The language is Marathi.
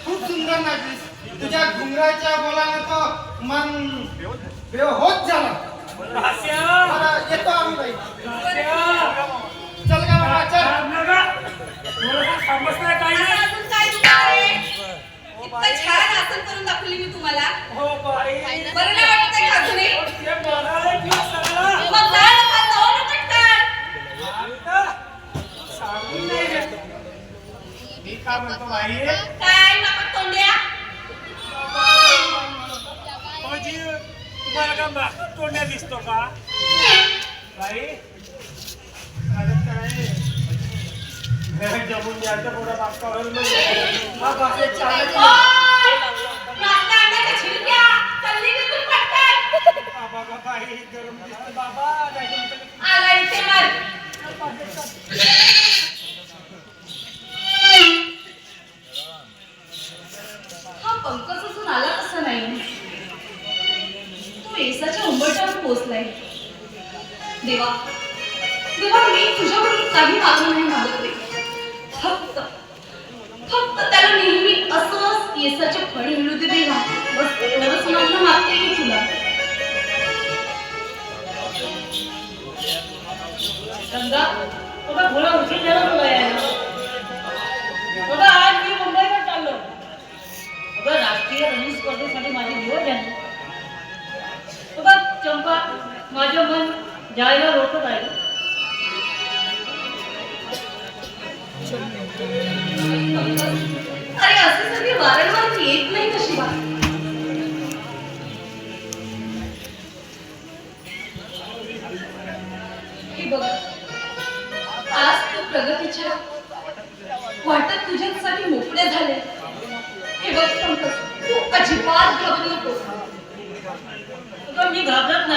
खूप सुंदर नाचलीस. तुझ्या घुंगराच्या बोलाने तो मन बेहोश झाला. बरं, येतो आम्ही बाई. चल का बाबा, चल. अजून काय दुकान आहे? इतकं छान आसन करून दाखवली मी तुम्हाला. बरं नाही वाटतंय का अजूनही? मग जा ना, जाऊ ना पटकन. मी काय म्हणतो बाई, काय नापट तोंड्या? माझी तुम्हाला का मागं तोंड्या दिसतो का बाई? अरे काय जमून द्यायचं पुढं मागचं ओय! नाश्ता अंड्याच्या छिलक्या. चालली की तू पटकन. बाबा बाई गरम दिसते बाबा. आला इथे मार. हा पंकज अजून आला कसं नाही? तू येसाच्या उंबरठ्यावर पोहोचलाय. देवा देवा, मी तुझ्याकडून काही मागणं नाही मागत रे. फक्त फक्त त्याला नेहमी असंच येसाचे फळ मिळू दे देवा. बस एवढंच मागणं मागते मी तुला. समजा थोडा थोडा उशीर झाला तुला यायला. बघा, आज मी मुंबईला चाललो. बघा, राष्ट्रीय रनिंग स्पर्धेसाठी माझी निवड झाली. बघा चंपा, माझं मन जायला रोखत आहे. अरे असे सगळे वारंवार येत नाही कशी बात? हे बघ, आज तू प्रगतीच्या वाटत तुझ्यासाठी मोकळे झाले. हे बघ पंकज, तू अजिबात घाबरू नकोस. मी घाबरत नाही.